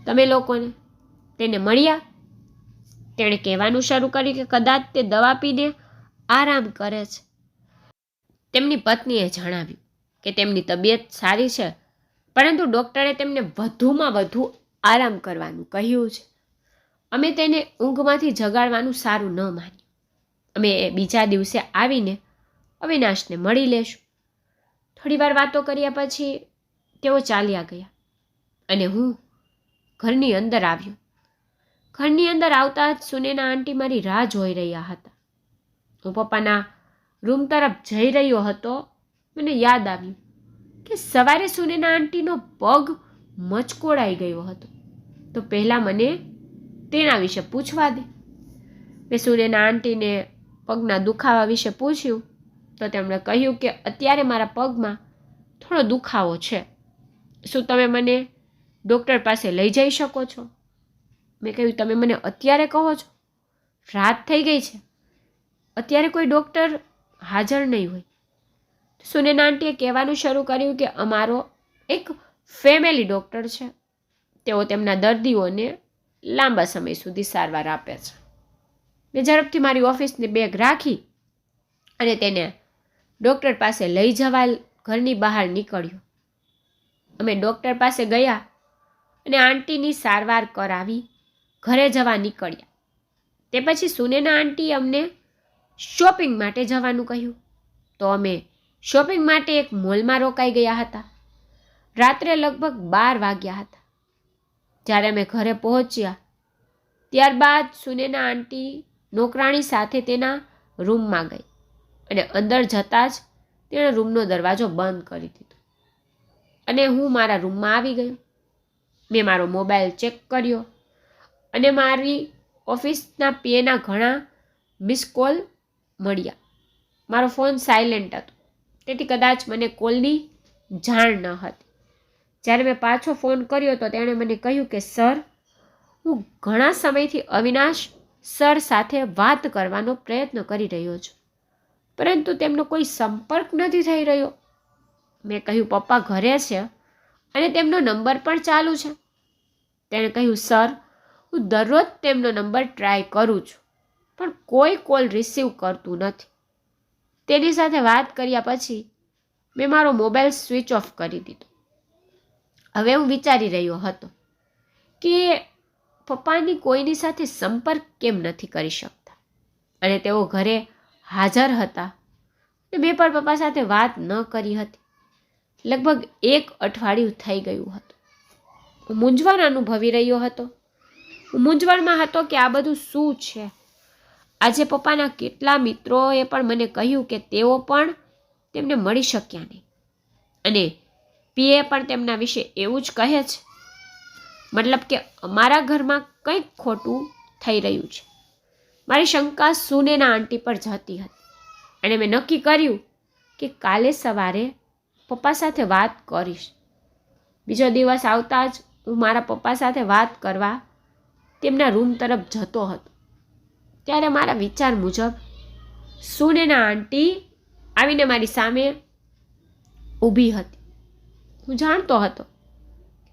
તમે લોકોને? તેને મળ્યા? તેણે કહેવાનું શરૂ કર્યું કે કદાચ તે દવા પીને આરામ કરે છે. તેમની પત્નીએ જણાવ્યું કે તેમની તબિયત સારી છે, પરંતુ ડૉક્ટરે તેમને વધુમાં વધુ આરામ કરવાનું કહ્યું છે. અમે તેને ઊંઘમાંથી જગાડવાનું સારું ન માન્યું. અમે બીજા દિવસે આવીને અવિનાશને મળી લેશું. થોડીવાર વાતો કર્યા પછી તેઓ ચાલ્યા ગયા અને હું ઘરની અંદર આવ્યો. ઘરની અંદર આવતા જ સુનેના આંટી મારી રાહ જોઈ રહ્યા હતા. હું પપ્પાના રૂમ તરફ જઈ રહ્યો હતો. મને યાદ આવ્યું કે સવારે સુનેના આંટીનો પગ મચકોડાઈ ગયો હતો, તો પહેલાં મને તેના વિશે પૂછવા દે. મેં સુનેના આંટીને પગના દુખાવા વિશે પૂછ્યું તો તેમણે કહ્યું કે અત્યારે મારા પગમાં થોડો દુખાવો છે. શું તમે મને ડૉક્ટર પાસે લઈ જઈ શકો છો? મેં કહ્યું, તમે મને અત્યારે કહો છો? રાત થઈ ગઈ છે, અત્યારે કોઈ ડૉક્ટર હાજર નહીં હોય. સુનેના આંટીએ કહેવાનું શરૂ કર્યું કે અમારો એક ફેમિલી ડૉક્ટર છે. તેઓ તેમના દર્દીઓને લાંબા સમય સુધી સારવાર આપે છે. મેં ઝડપથી મારી ઓફિસની બેગ રાખી અને તેને ડૉક્ટર પાસે લઈ જવા ઘરની બહાર નીકળ્યો. અમે ડૉક્ટર પાસે ગયા અને આંટીની સારવાર કરાવી ઘરે જવા નીકળ્યા. તે પછી સુનેના આંટીએ અમને શોપિંગ માટે જવાનું કહ્યું, તો અમે શોપિંગ માટે એક મોલમાં રોકાઈ ગયા હતા. રાત્રે લગભગ 12 વાગ્યા હતા. જ્યારે અમે ઘરે પહોંચ્યા ત્યારબાદ સુનેના આંટી નોકરાણી સાથે તેના રૂમમાં ગઈ અને અંદર જતાં જ તેણે રૂમનો દરવાજો બંધ કરી દીધો અને હું મારા રૂમમાં આવી ગયો. મેં મારો મોબાઈલ ચેક કર્યો અને મારી ઓફિસના પીએના ઘણા મિસ કોલ મળ્યા. મારો ફોન સાયલેન્ટ હતો, તેથી કદાચ મને કોલની જાણ ન હતી. જ્યારે મેં પાછો ફોન કર્યો તો તેણે મને કહ્યું કે સર, હું ઘણા સમયથી અવિનાશ સર સાથે વાત કરવાનો પ્રયત્ન કરી રહ્યો છું, પરંતુ તેમનો કોઈ સંપર્ક નથી થઈ રહ્યો. મેં કહ્યું પપ્પા ઘરે છે અને તેમનો નંબર પણ ચાલુ છે. તેણે કહ્યું સર, હું દરરોજ તેમનો નંબર ટ્રાય કરું છું, પણ કોઈ કોલ રિસીવ કરતું નથી. તેની સાથે વાત કર્યા પછી મેં મારો મોબાઈલ સ્વિચ ઓફ કરી દીધો. હવે હું વિચારી રહ્યો હતો કે પપ્પાની કોઈની સાથે સંપર્ક કેમ નથી કરી શકતા અને તેઓ ઘરે હાજર હતા અને મેં પણ પપ્પા સાથે વાત ન કરી હતી. લગભગ 1 અઠવાડિયું થઈ ગયું હતું. હું મૂંઝવણ અનુભવી રહ્યો હતો. હું મૂંઝવણમાં હતો કે આ બધું શું છે. આજે પપ્પાના કેટલા મિત્રોએ પણ મને કહ્યું કે તેઓ પણ તેમને મળી શક્યા નહીં અને પીએ પણ તેમના વિશે એવું જ કહે છે. મતલબ કે અમારા ઘરમાં કંઈક ખોટું થઈ રહ્યું છે. મારી શંકા સુનેના આંટી પર જતી હતી અને મેં નક્કી કર્યું કે કાલે સવારે પપ્પા સાથે વાત કરીશ. બીજો દિવસ આવતા જ હું મારા પપ્પા સાથે વાત કરવા તેમના રૂમ તરફ જતો હતો. ત્યારે મારા વિચાર મુજબ સુનેના આંટી આવીને મારી સામે ઊભી હતી. હું જાણતો હતો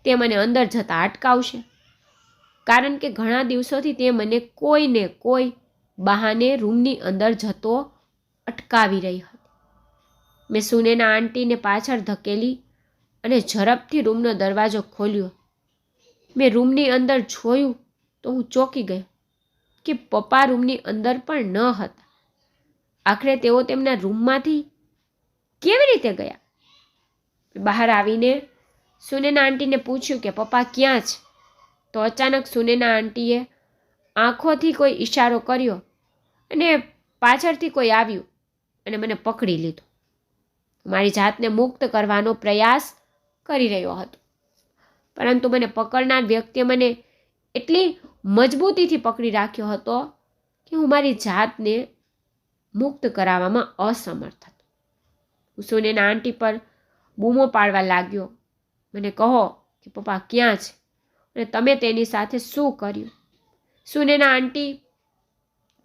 તે મને અંદર જતા અટકાવશે, કારણ કે ઘણા દિવસોથી તે મને કોઈને કોઈ બહાને રૂમની અંદર જતો અટકાવી રહી હતી. મેં સુનેના આંટીને પાછળ ધકેલી અને ઝડપથી રૂમનો દરવાજો ખોલ્યો. મેં રૂમની અંદર જોયું તો હું ચોંકી ગયો કે પપ્પા રૂમની અંદર પણ ન હતા. આખરે તેઓ તેમના રૂમમાંથી કેવી રીતે ગયા? બહાર આવીને સુનેના આંટીને પૂછ્યું કે પપ્પા ક્યાં છે? તો અચાનક સુનેના આંટીએ આંખોથી કોઈ ઈશારો કર્યો અને પાછળથી કોઈ આવ્યું અને મને પકડી લીધો. મારી જાતને મુક્ત કરવાનો પ્રયાસ કરી રહ્યો હતો, પરંતુ મને પકડનાર વ્યક્તિએ મને એટલી મજબૂતીથી પકડી રાખ્યો હતો કે હું મારી જાતને મુક્ત કરાવવામાં અસમર્થ હતો. હું સુનેના આંટી પર બૂમો પાડવા લાગ્યો, મને કહો કે પપ્પા ક્યાં છે અને તમે તેની સાથે શું કર્યું? સુનેના આંટી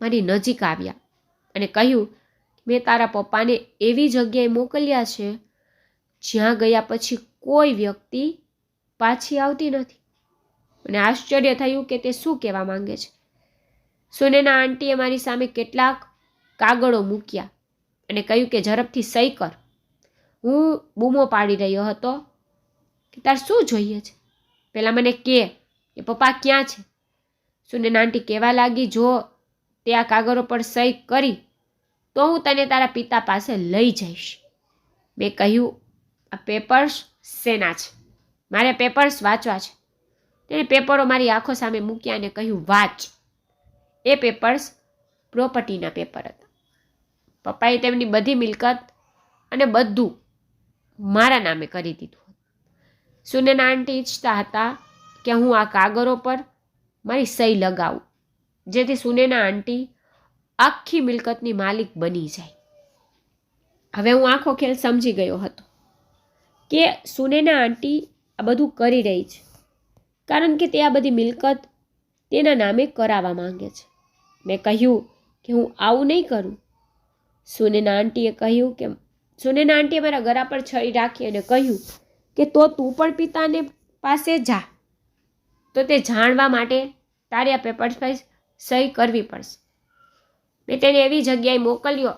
મારી નજીક આવ્યા અને કહ્યું, મેં તારા પપ્પાને એવી જગ્યાએ મોકલ્યા છે જ્યાં ગયા પછી કોઈ વ્યક્તિ પાછી આવતી નથી. મને આશ્ચર્ય થયું કે તે શું કહેવા માંગે છે. સુનેના આંટીએ મારી સામે કેટલાક કાગળો મૂક્યા અને કહ્યું કે ઝડપથી સહી કર. હું બૂમો પાડી રહ્યો હતો કે તાર શું જોઈએ છે? પહેલાં મને કે પપ્પા ક્યાં છે? સુનેના આંટી કહેવા લાગી, જો તે આ કાગળો પર સહી કરી તો હું તને તારા પિતા પાસે લઈ જઈશ. મેં કહ્યું, આ પેપર્સ શેના છે? મારે પેપર્સ વાંચવા છે. તેણે પેપરો મારી આંખો સામે મૂક્યા અને કહ્યું, વાંચ. એ પેપર્સ પ્રોપર્ટીના પેપર હતા. પપ્પાએ તેમની બધી મિલકત અને બધું મારા નામે કરી દીધું. સુનેના આંટી ઈચ્છતા હતા કે હું આ કાગળો પર મારી સહી લગાવું, જેથી સુનેના આંટી આખી મિલકતની માલિક બની જાય. હવે હું આખો ખેલ સમજી ગયો હતો કે સુનેના આંટી આ બધું કરી રહી છે કારણ કે તે આ બધી મિલકત તેના નામે કરાવવા માંગે છે. મેં કહ્યું કે હું આવું નહીં કરું. સુનેના આંટીએ કહ્યું કે સુનેના આંટીએ મારા ગળા પર છરી રાખી અને કહ્યું કે તો તું પણ પિતાને પાસે જા, તો તે જાણવા માટે તારે આ પેપર્સ પર સહી કરવી પડશે. મેં તેને એવી જગ્યાએ મોકલ્યો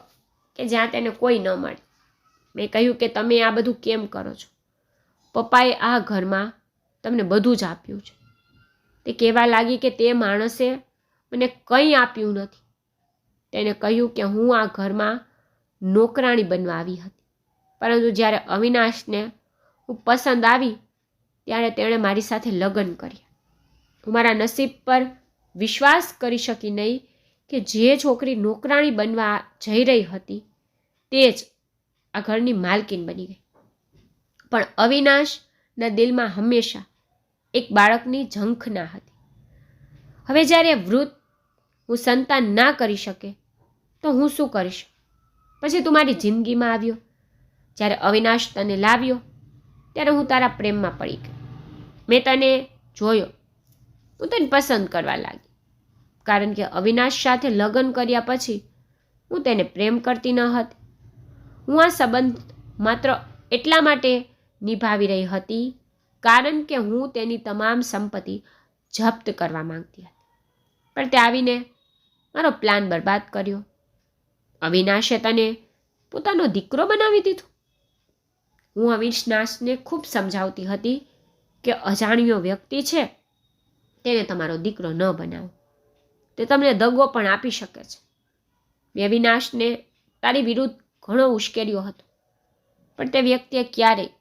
કે જ્યાં તેને કોઈ ન મળે. મેં કહ્યું કે તમે આ બધું કેમ કરો છો? પપ્પાએ આ ઘરમાં તમને બધું જ આપ્યું છે. તે કહેવા લાગી કે તે માણસે મને કંઈ આપ્યું નથી. તેને કહ્યું કે હું આ ઘરમાં નોકરાણી બનવા આવી હતી, પરંતુ જ્યારે અવિનાશને હું પસંદ આવી ત્યારે તેણે મારી સાથે લગ્ન કર્યા. હું મારા નસીબ પર વિશ્વાસ કરી શકી નહીં કે જે છોકરી નોકરાણી બનવા જઈ રહી હતી તે જ આ ઘરની માલકીન બની ગઈ. પણ અવિનાશના દિલમાં હંમેશા એક બાળકની ઝંખના હતી. હવે જ્યારે વૃદ્ધ હું સંતાન ના કરી શકે તો હું શું કરીશ? પછી તું મારી જિંદગીમાં આવ્યો. જ્યારે અવિનાશ તને લાવ્યો ત્યારે હું તારા પ્રેમમાં પડી ગઈ. મેં તને જોયો, હું તને પસંદ કરવા લાગી. કારણ કે અવિનાશ સાથે લગ્ન કર્યા પછી હું તેને પ્રેમ કરતી ન હતી. હું આ સંબંધ માત્ર એટલા માટે નિભાવી રહી હતી કારણ કે હું તેની તમામ સંપત્તિ જપ્ત કરવા માંગતી હતી. પણ તે આવીને મારો પ્લાન બરબાદ કર્યો. અવિનાશે તને પોતાનો દીકરો બનાવી દીધો. હું અવિનાશને ખૂબ સમજાવતી હતી કે અજાણ્યો વ્યક્તિ છે તેને તમારો દીકરો ન બનાવો. તે તમને દગો પણ આપી શકે છે. મેં અવિનાશને તારી વિરુદ્ધ ઘણો ઉશ્કેર્યો હતો, પણ તે વ્યક્તિએ ક્યારેય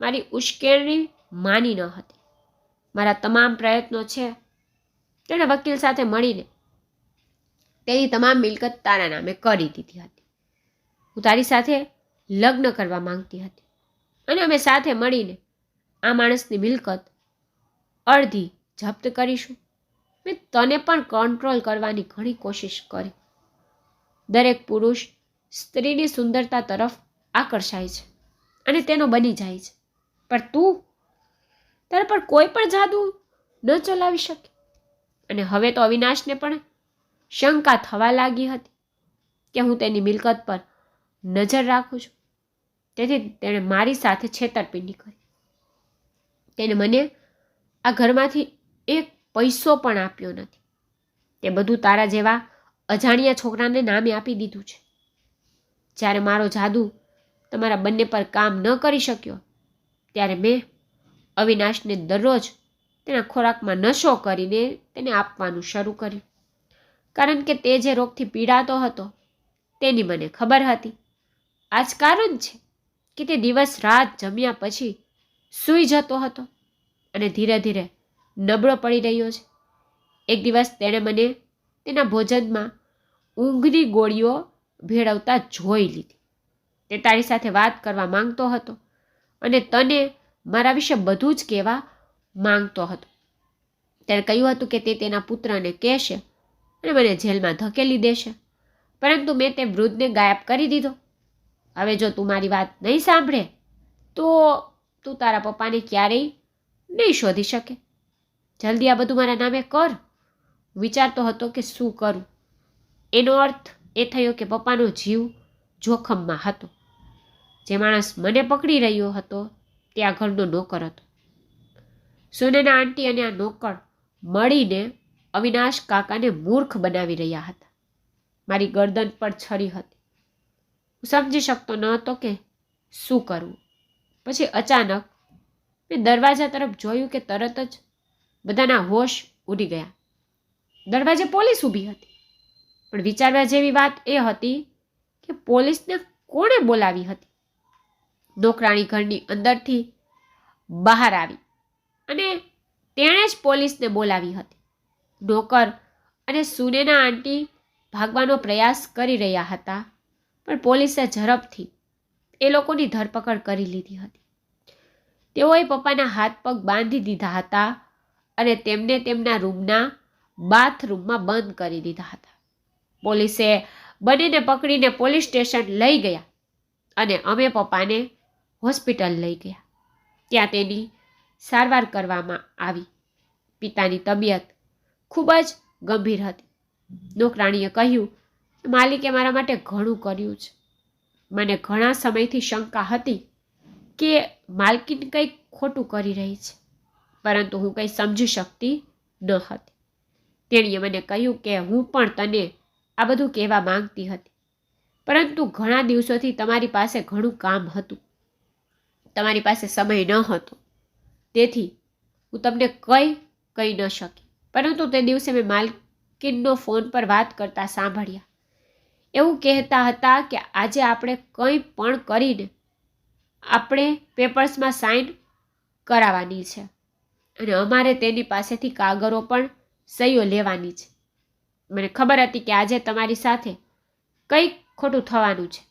મારી ઉશ્કેરણી માની ન હતી. મારા તમામ પ્રયત્નો છે તેણે વકીલ સાથે મળીને તેની તમામ મિલકત તારા નામે કરી દીધી હતી. હું તારી સાથે લગ્ન કરવા માંગતી હતી અને અમે સાથે મળીને આ માણસની મિલકત અડધી જપ્ત કરીશું. મેં તને પણ કંટ્રોલ કરવાની ઘણી કોશિશ કરી. દરેક પુરુષ સ્ત્રીની સુંદરતા તરફ આકર્ષાય છે અને તેનો બની જાય છે, પણ તું તારા પર કોઈ પણ જાદુ ન ચલાવી શકે. અને હવે તો અવિનાશને પણ શંકા થવા લાગી હતી કે હું તેની મિલકત પર નજર રાખું છું. તેથી તેણે મારી સાથે છેતરપિંડી કરી. તેને મને આ ઘરમાંથી એક પૈસો પણ આપ્યો નથી. તે બધું તારા જેવા અજાણ્યા છોકરાને નામે આપી દીધું છે. જ્યારે મારો જાદુ તમારા બંને પર કામ ન કરી શક્યો ત્યારે મેં અવિનાશને દરરોજ તેના ખોરાકમાં નશો કરીને તેને આપવાનું શરૂ કર્યું. કારણ કે તે જે રોગથી પીડાતો હતો તેની મને ખબર હતી. આ જ કારણ છે કે તે દિવસ રાત જમ્યા પછી સૂઈ જતો હતો અને ધીરે ધીરે નબળો પડી રહ્યો છે. એક દિવસ તેણે મને તેના ભોજનમાં ઊંઘની ગોળીઓ ભેળવતા જોઈ લીધી. તે તારી સાથે વાત કરવા માંગતો હતો અને તને મારા વિશે બધું જ કહેવા માંગતો હતો. તેણે કહ્યું હતું કે તે તેના પુત્રને કહેશે અને મને જેલમાં ધકેલી દેશે, પરંતુ મેં તે વૃદ્ધને ગાયબ કરી દીધો. હવે જો તું મારી વાત નહીં સાંભળે તો તું તારા પપ્પાને ક્યારેય નહીં શોધી શકે. જલ્દી આ બધું મારા નામે કર. વિચારતો હતો કે શું કરું. એનો અર્થ એ થયો કે પપ્પાનો જીવ જોખમમાં હતો. જે માણસ મને પકડી રહ્યો હતો તે આ ઘરનો નોકર હતો. સુનેના આંટી અને આ નોકર મળીને અવિનાશ કાકાને મૂર્ખ બનાવી રહ્યા હતા. મારી ગરદન પર છરી હતી. હું સમજી શકતો ન હતો કે શું કરવું. પછી અચાનક મેં દરવાજા તરફ જોયું કે તરત જ બધાના હોશ ઉડી ગયા. દરવાજે પોલીસ ઊભી હતી. પણ વિચારવા જેવી વાત એ હતી કે પોલીસને કોણે બોલાવી હતી. નોકરાણી ઘરની અંદરથી બહાર આવી અને તેણે જ પોલીસને બોલાવી હતી. નોકર અને સુનેના આંટી ભાગવાનો પ્રયાસ કરી રહ્યા હતા, પણ પોલીસે ઝડપથી એ લોકોની ધરપકડ કરી લીધી હતી. તેઓએ પપ્પાના હાથ પગ બાંધી દીધા હતા અને તેમને તેમના રૂમના બાથરૂમમાં બંધ કરી દીધા હતા. પોલીસે બંનેને પકડીને પોલીસ સ્ટેશન લઈ ગયા અને અમે પપ્પાને હોસ્પિટલ લઈ ગયા. ત્યાં તેની સારવાર કરવામાં આવી. પિતાની તબિયત ખૂબ જ ગંભીર હતી. નોકરાણીએ કહ્યું, માલિકે મારા માટે ઘણું કર્યું છે. મને ઘણા સમયથી શંકા હતી કે માલકીન કંઈક ખોટું કરી રહી છે, પરંતુ હું કંઈ સમજી શકતી ન હતી. તેણીએ મને કહ્યું કે હું પણ તને આ બધું કહેવા માંગતી હતી, પરંતુ ઘણા દિવસોથી તમારી પાસે ઘણું કામ હતું. તમારી પાસે સમય ન હતો, તેથી હું તમને કહી ન શકી. પરંતુ તે દિવસે મેં માલકીનનો ફોન પર વાત કરતા સાંભળ્યા. એવું કહેતા હતા કે આજે આપણે કંઈ પણ કરીને આપણે પેપર્સમાં સાઇન કરાવવાની છે અને અમારે તેની પાસેથી કાગળો પણ સહીઓ લેવાની છે. મને ખબર હતી કે આજે તમારી સાથે કંઈક ખોટું થવાનું છે,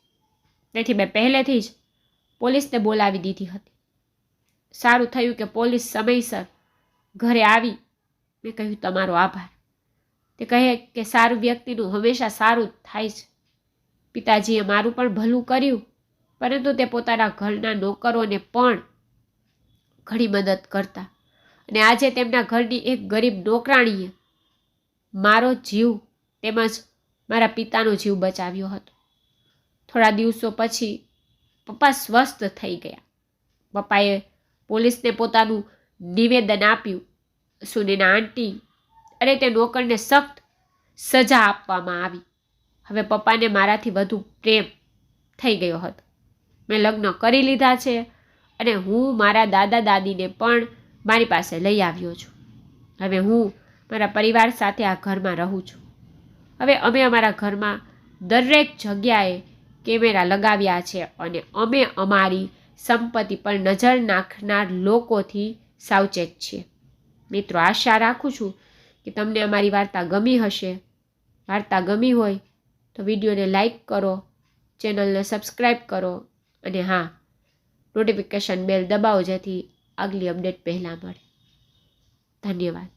તેથી મેં પહેલેથી જ પોલીસને બોલાવી દીધી હતી. સારું થયું કે પોલીસ સમયસર ઘરે આવી. મેં કહ્યું તમારો આભાર. તે કહે કે સારું વ્યક્તિનું હંમેશા સારું થાય છે. પિતાજીએ મારું પણ ભલું કર્યું, પરંતુ તે પોતાના ઘરના નોકરોને પણ ઘણી મદદ કરતા, અને આજે તેમના ઘરની એક ગરીબ નોકરાણીએ મારો જીવ તેમજ મારા પિતાનો જીવ બચાવ્યો હતો. થોડા દિવસો પછી પપ્પા સ્વસ્થ થઈ ગયા. પપ્પાએ પોલીસને પોતાનું નિવેદન આપ્યું. સુનીના આંટી અને તે નોકરને સખ્ત સજા આપવામાં આવી. હવે પપ્પાને મારાથી વધુ પ્રેમ થઈ ગયો હતો. મેં લગ્ન કરી લીધા છે અને હું મારા દાદા દાદીને પણ મારી પાસે લઈ આવ્યો છું. હવે હું મારા પરિવાર સાથે આ ઘરમાં રહું છું. હવે અમે અમારા ઘરમાં દરેક જગ્યાએ કેમેરા લગાવ્યા છે અને અમે અમારી સંપત્તિ પર નજર નાખનાર લોકોથી સાવચેત છીએ. મિત્રો, આશા રાખું છું કે તમને અમારી વાર્તા ગમી હશે. વાર્તા ગમી હોય તો વિડીયોને લાઈક કરો, ચેનલને સબસ્ક્રાઈબ કરો અને હા, નોટિફિકેશન બેલ દબાવો જેથી આગલી અપડેટ પહેલાં મળે. ધન્યવાદ.